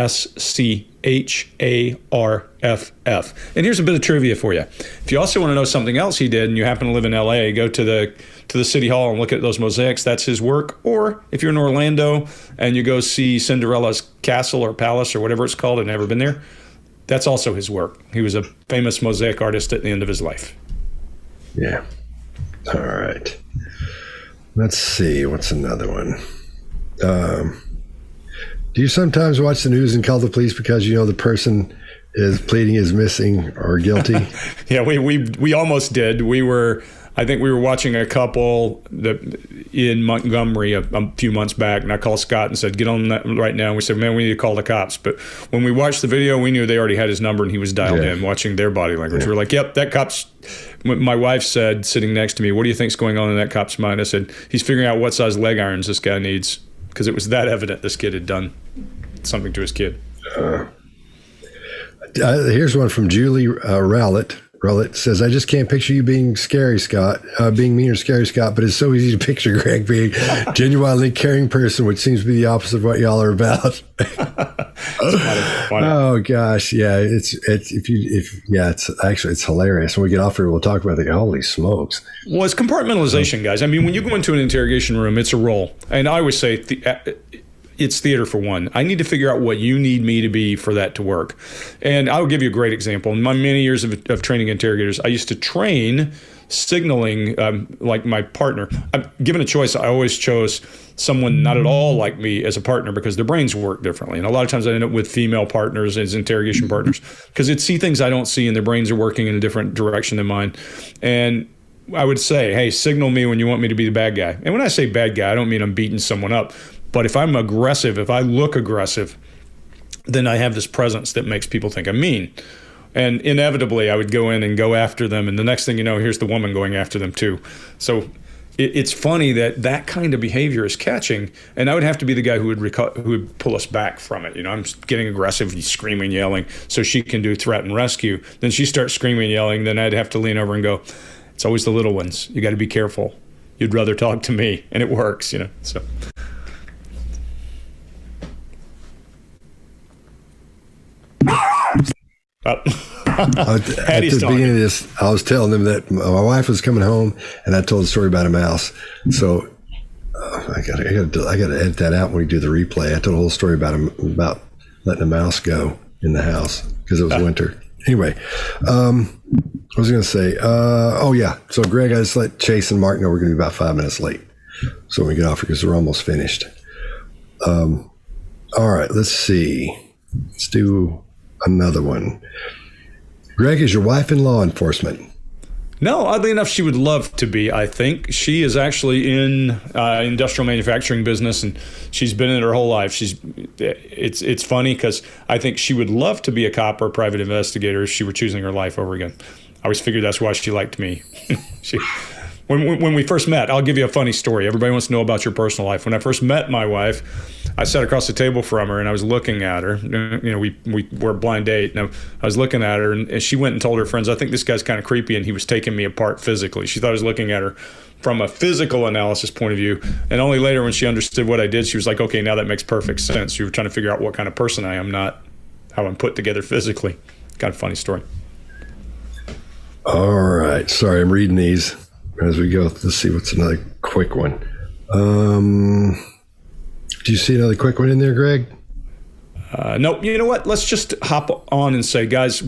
Scharff. And here's a bit of trivia for you. If you also want to know something else he did and you happen to live in LA, go to the city hall and look at those mosaics. That's his work. Or if you're in Orlando and you go see Cinderella's castle or palace or whatever it's called, I've never been there, that's also his work. He was a famous mosaic artist at the end of his life. Yeah. All right. Let's see. What's another one? Do you sometimes watch the news and call the police because you know the person is pleading as missing or guilty? Yeah, we almost did. I think we were watching a couple in Montgomery a few months back, and I called Scott and said, get on that right now. And we said, man, we need to call the cops. But when we watched the video, we knew they already had his number and he was dialed in, watching their body language. We were like, yep, that cop's... My wife said, sitting next to me, what do you think's going on in that cop's mind? I said, he's figuring out what size leg irons this guy needs, because it was that evident this kid had done something to his kid. Here's one from Julie Rowlett. Rowlett says, I just can't picture you being scary, Scott, being mean or scary, Scott, but it's so easy to picture Greg being a genuinely caring person, which seems to be the opposite of what y'all are about. Oh gosh. Yeah. It's hilarious. When we get off here, we'll talk about it. Holy smokes. Well, it's compartmentalization, guys. I mean, when you go into an interrogation room, it's a role. And I always say it's theater for one. I need to figure out what you need me to be for that to work. And I'll give you a great example. In my many years of training interrogators, I used to train signaling like my partner. Given a choice, I always chose someone not at all like me as a partner because their brains work differently. And a lot of times I end up with female partners as interrogation partners because they'd see things I don't see and their brains are working in a different direction than mine. And I would say, hey, signal me when you want me to be the bad guy. And when I say bad guy, I don't mean I'm beating someone up. But if I'm aggressive, if I look aggressive, then I have this presence that makes people think I'm mean. And inevitably, I would go in and go after them. And the next thing you know, here's the woman going after them too. So it's funny that kind of behavior is catching. And I would have to be the guy who would pull us back from it. You know, I'm getting aggressive, screaming, yelling, so she can do threat and rescue. Then she starts screaming, yelling. Then I'd have to lean over and go, it's always the little ones. You got to be careful. You'd rather talk to me. And it works, you know, so. At the beginning of this, I was telling them that my wife was coming home, and I told a story about a mouse. So I got to edit that out when we do the replay. I told a whole story about letting a mouse go in the house because it was winter. Anyway, I was going to say, So Greg, I just let Chase and Mark know we're going to be about 5 minutes late, so when we get off because we're almost finished. All right, let's see. Let's do another one. Greg, is your wife in law enforcement? No, oddly enough, she would love to be, I think. She is actually in industrial manufacturing business, and she's been in it her whole life. It's funny because I think she would love to be a cop or a private investigator if she were choosing her life over again. I always figured that's why she liked me. When we first met, I'll give you a funny story. Everybody wants to know about your personal life. When I first met my wife, I sat across the table from her and I was looking at her. You know, we were a blind date, and I was looking at her, and she went and told her friends, I think this guy's kind of creepy, and he was taking me apart physically. She thought I was looking at her from a physical analysis point of view. And only later when she understood what I did, she was like, okay, now that makes perfect sense. You were trying to figure out what kind of person I am, not how I'm put together physically. Kind of funny story. All right. Sorry, I'm reading these as we go. Let's see what's another quick one. Do you see another quick one in there, Greg? No. You know what? Let's just hop on and say, guys,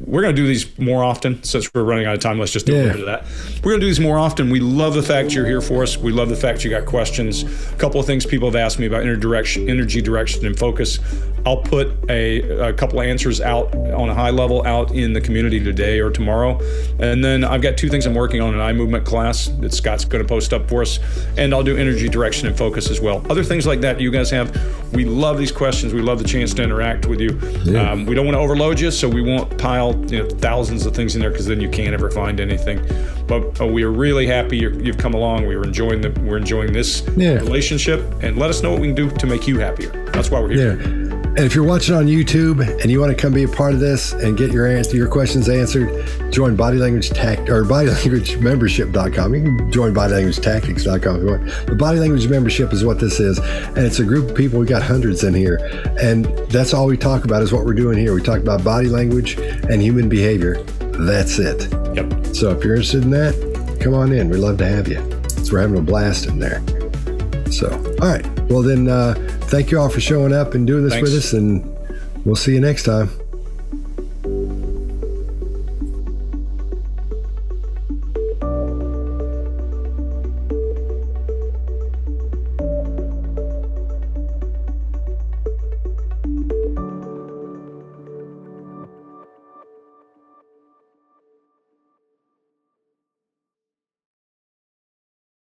we're going to do these more often. Since we're running out of time, let's just do a little bit of that. We're going to do these more often. We love the fact you're here for us. We love the fact you got questions. A couple of things people have asked me about energy direction, and focus. I'll put a couple of answers out on a high level out in the community today or tomorrow. And then I've got 2 things I'm working on: an eye movement class that Scott's going to post up for us, and I'll do energy direction and focus as well. Other things like that you guys have. We love these questions. We love the chance to interact with you. Yeah. We don't want to overload you, so we won't pile thousands of things in there, because then you can't ever find anything. But we are really happy you've come along. We're enjoying this relationship, and let us know what we can do to make you happier. That's why we're here. Yeah. And if you're watching on YouTube and you want to come be a part of this and get your questions answered, join bodylanguagemembership.com. You can join bodylanguagetactics.com if you want. But Body Language Membership is what this is. And it's a group of people. We got hundreds in here. And that's all we talk about is what we're doing here. We talk about body language and human behavior. That's it. Yep. So if you're interested in that, come on in. We'd love to have you. So we're having a blast in there. So, all right. Well, then, thank you all for showing up and doing this with us, and we'll see you next time.